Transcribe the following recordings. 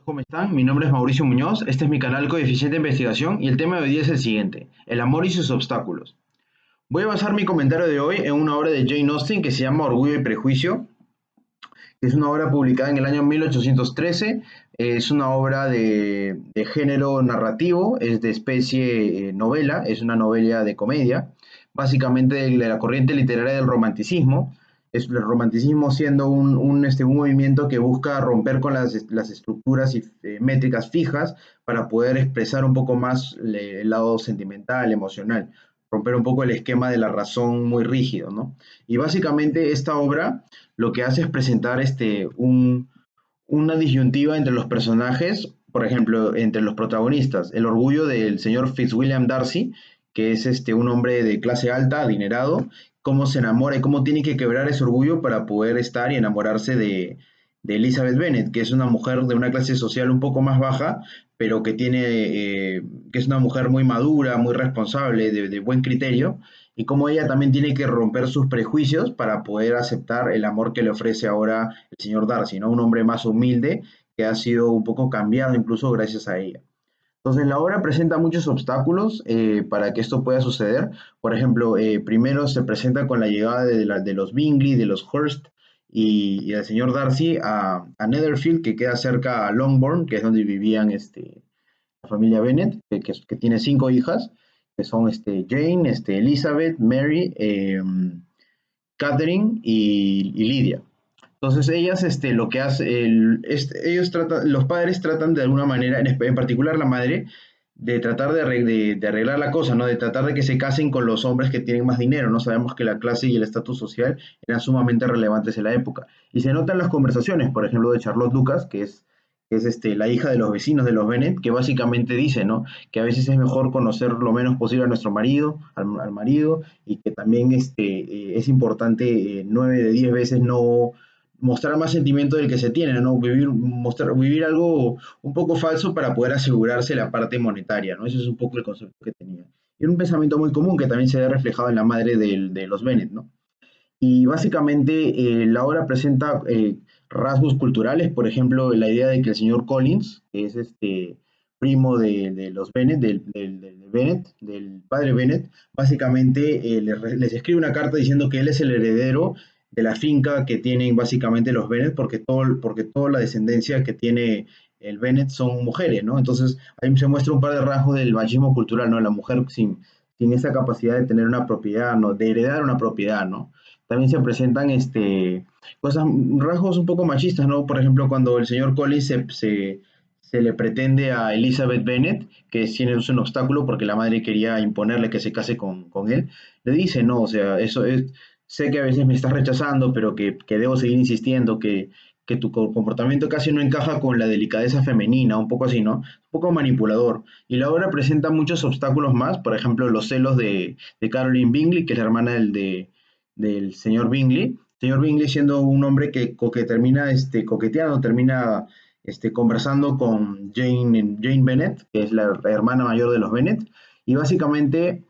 ¿Cómo están? Mi nombre es Mauricio Muñoz, este es mi canal Coeficiente de Investigación y el tema de hoy día es el siguiente, el amor y sus obstáculos. Voy a basar mi comentario de hoy en una obra de Jane Austen que se llama Orgullo y Prejuicio, que es una obra publicada en el año 1813, es una obra de género narrativo, es de especie novela, es una novela de comedia, básicamente de la corriente literaria del romanticismo. Es el romanticismo siendo un movimiento que busca romper con las estructuras y métricas fijas para poder expresar un poco más el lado sentimental, emocional, romper un poco el esquema de la razón muy rígido, ¿no? Y básicamente esta obra lo que hace es presentar una disyuntiva entre los personajes, por ejemplo, entre los protagonistas, el orgullo del señor Fitzwilliam Darcy, que es un hombre de clase alta, adinerado, cómo se enamora y cómo tiene que quebrar ese orgullo para poder estar y enamorarse de Elizabeth Bennet, que es una mujer de una clase social un poco más baja, pero que es una mujer muy madura, muy responsable, de buen criterio, y cómo ella también tiene que romper sus prejuicios para poder aceptar el amor que le ofrece ahora el señor Darcy, ¿no? Un hombre más humilde que ha sido un poco cambiado incluso gracias a ella. Entonces la obra presenta muchos obstáculos para que esto pueda suceder. Por ejemplo, primero se presenta con la llegada de los Bingley, de los Hurst y del señor Darcy a Netherfield, que queda cerca a Longbourn, que es donde vivían la familia Bennet, que tiene 5 hijas, que son Jane, Elizabeth, Mary, Catherine y Lydia. Entonces ellas, lo que hace, los padres tratan de alguna manera, en particular la madre, de tratar de arreglar la cosa, ¿no? De tratar de que se casen con los hombres que tienen más dinero, ¿no? Sabemos que la clase y el estatus social eran sumamente relevantes en la época. Y se notan las conversaciones, por ejemplo, de Charlotte Lucas, que es la hija de los vecinos de los Bennet, que básicamente dice, ¿no? Que a veces es mejor conocer lo menos posible a nuestro marido, al marido, y que también es importante 9 de 10 veces no mostrar más sentimiento del que se tiene, ¿no? Vivir algo un poco falso para poder asegurarse la parte monetaria, ¿no? Ese es un poco el concepto que tenía. Y un pensamiento muy común que también se ve reflejado en la madre de los Bennet, ¿no? Y básicamente la obra presenta rasgos culturales, por ejemplo, la idea de que el señor Collins, que es primo de los Bennet, del Bennet, del padre Bennet, básicamente les escribe una carta diciendo que él es el heredero de la finca que tienen básicamente los Bennet, porque toda la descendencia que tiene el Bennet son mujeres, ¿no? Entonces ahí se muestra un par de rasgos del machismo cultural, ¿no? La mujer sin esa capacidad de tener una propiedad, ¿no? De heredar una propiedad, ¿no? También se presentan rasgos un poco machistas, ¿no? Por ejemplo, cuando el señor Collins se le pretende a Elizabeth Bennet, que es un obstáculo porque la madre quería imponerle que se case con él, le dice, no, o sea, sé que a veces me estás rechazando, pero que debo seguir insistiendo, que tu comportamiento casi no encaja con la delicadeza femenina, un poco así, ¿no? Un poco manipulador. Y la obra presenta muchos obstáculos más, por ejemplo, los celos de Caroline Bingley, que es la hermana del señor Bingley. Señor Bingley siendo un hombre que termina coqueteando, termina conversando con Jane Bennet, que es la hermana mayor de los Bennet, y básicamente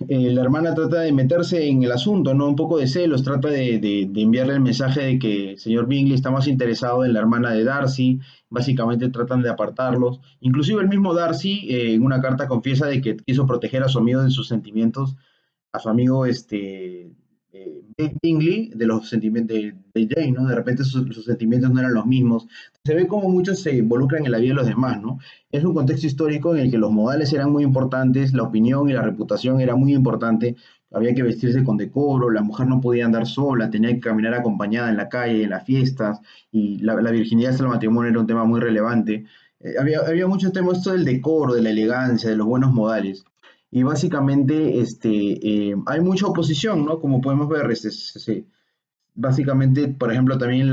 la hermana trata de meterse en el asunto, ¿no? Un poco de celos, trata de enviarle el mensaje de que el señor Bingley está más interesado en la hermana de Darcy, básicamente tratan de apartarlos. Inclusive el mismo Darcy en una carta confiesa de que quiso proteger a su amigo de sus sentimientos a su amigo Bingley de los sentimientos de Jane, ¿no? De repente sus sentimientos no eran los mismos. Se ve como muchos se involucran en la vida de los demás, ¿no? Es un contexto histórico en el que los modales eran muy importantes, la opinión y la reputación era muy importante, había que vestirse con decoro, la mujer no podía andar sola, tenía que caminar acompañada en la calle, en las fiestas, y la virginidad hasta el matrimonio era un tema muy relevante. Había muchos temas, esto del decoro, de la elegancia, de los buenos modales. Y básicamente hay mucha oposición, ¿no? Como podemos ver, básicamente, por ejemplo, también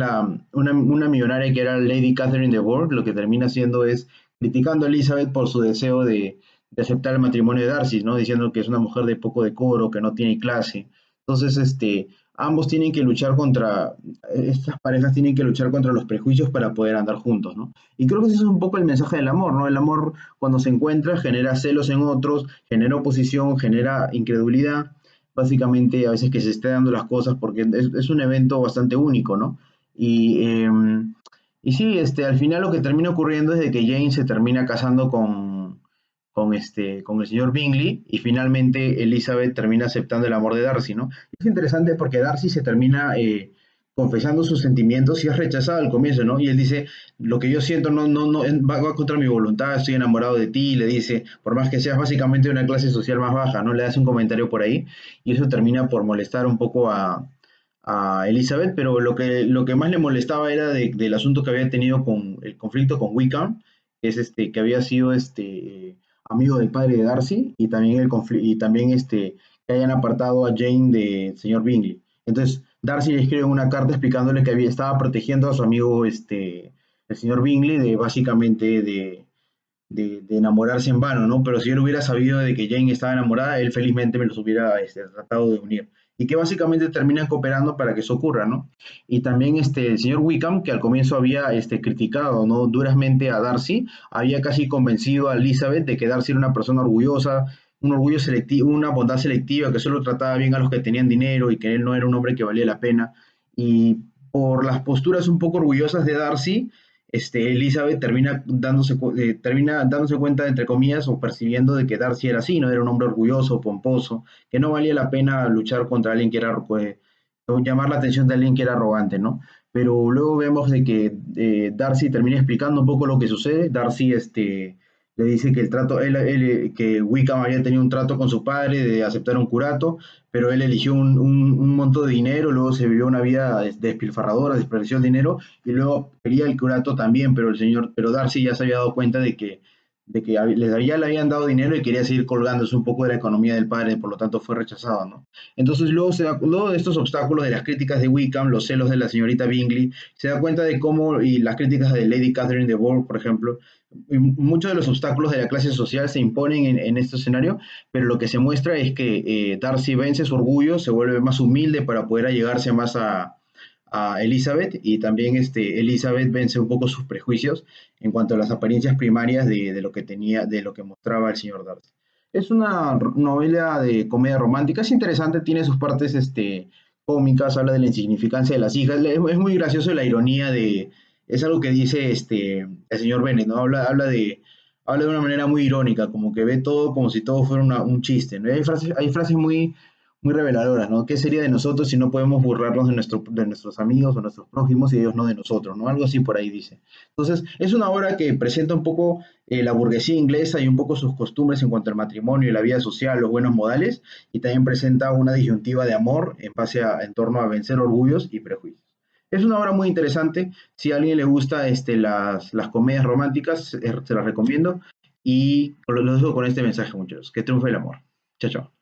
una millonaria que era Lady Catherine de Bourgh, lo que termina haciendo es criticando a Elizabeth por su deseo de aceptar el matrimonio de Darcy, ¿no? Diciendo que es una mujer de poco decoro, que no tiene clase. Entonces, ambos tienen que luchar estas parejas tienen que luchar contra los prejuicios para poder andar juntos, ¿no? Y creo que ese es un poco el mensaje del amor, ¿no? El amor cuando se encuentra genera celos en otros, genera oposición, genera incredulidad, básicamente a veces que se esté dando las cosas porque es un evento bastante único, ¿no? Y Y sí, al final lo que termina ocurriendo es de que Jane se termina casando con el señor Bingley y finalmente Elizabeth termina aceptando el amor de Darcy, ¿no? Es interesante porque Darcy se termina confesando sus sentimientos y es rechazado al comienzo, ¿no? Y él dice, lo que yo siento va contra mi voluntad, estoy enamorado de ti, le dice, por más que seas básicamente de una clase social más baja, ¿no? Le das un comentario por ahí y eso termina por molestar un poco a Elizabeth, pero lo que más le molestaba era del asunto que había tenido con el conflicto con Wickham, que es que había sido amigo del padre de Darcy, y también y también que hayan apartado a Jane del señor Bingley. Entonces, Darcy le escribe una carta explicándole que estaba protegiendo a su amigo el señor Bingley de básicamente de enamorarse en vano, ¿no? Pero si él hubiera sabido de que Jane estaba enamorada, él felizmente me los hubiera tratado de unir. Y que básicamente terminan cooperando para que eso ocurra, ¿no? Y también el señor Wickham, que al comienzo había criticado, ¿no? duramente a Darcy, había casi convencido a Elizabeth de que Darcy era una persona orgullosa, un orgullo selectivo, una bondad selectiva, que solo trataba bien a los que tenían dinero y que él no era un hombre que valía la pena. Y por las posturas un poco orgullosas de Darcy, Elizabeth termina dándose cuenta, entre comillas, o percibiendo de que Darcy era así, no era un hombre orgulloso, pomposo, que no valía la pena luchar contra alguien que era, o llamar la atención de alguien que era arrogante, ¿no? Pero luego vemos de que Darcy termina explicando un poco lo que sucede. Darcy le dice que que Wickham había tenido un trato con su padre de aceptar un curato, pero él eligió un monto de dinero, luego se vivió una vida despilfarradora, desperdició el dinero y luego quería el curato también, pero Darcy ya se había dado cuenta ya le habían dado dinero y quería seguir colgándose un poco de la economía del padre, por lo tanto fue rechazado, ¿no? Entonces luego de estos obstáculos, de las críticas de Wickham, los celos de la señorita Bingley, se da cuenta de cómo, y las críticas de Lady Catherine de Bourgh, por ejemplo, y muchos de los obstáculos de la clase social se imponen en este escenario, pero lo que se muestra es que Darcy vence su orgullo, se vuelve más humilde para poder allegarse más a Elizabeth, y también Elizabeth vence un poco sus prejuicios en cuanto a las apariencias primarias de lo que tenía, de lo que mostraba el señor Darcy. Es una novela de comedia romántica, es interesante, tiene sus partes cómicas, habla de la insignificancia de las hijas, es muy gracioso la ironía es algo que dice el señor Bennet, ¿no? Habla de una manera muy irónica, como que ve todo como si todo fuera un chiste, ¿no? Hay frases muy reveladoras, ¿no? ¿Qué sería de nosotros si no podemos burlarnos de nuestros amigos o nuestros prójimos y ellos no de nosotros, ¿no? Algo así por ahí dice. Entonces, es una obra que presenta un poco la burguesía inglesa y un poco sus costumbres en cuanto al matrimonio y la vida social, los buenos modales, y también presenta una disyuntiva de amor en torno a vencer orgullos y prejuicios. Es una obra muy interesante. Si a alguien le gusta las comedias románticas, se las recomiendo. Y lo dejo con este mensaje, muchachos. Que triunfe el amor. Chao, chao.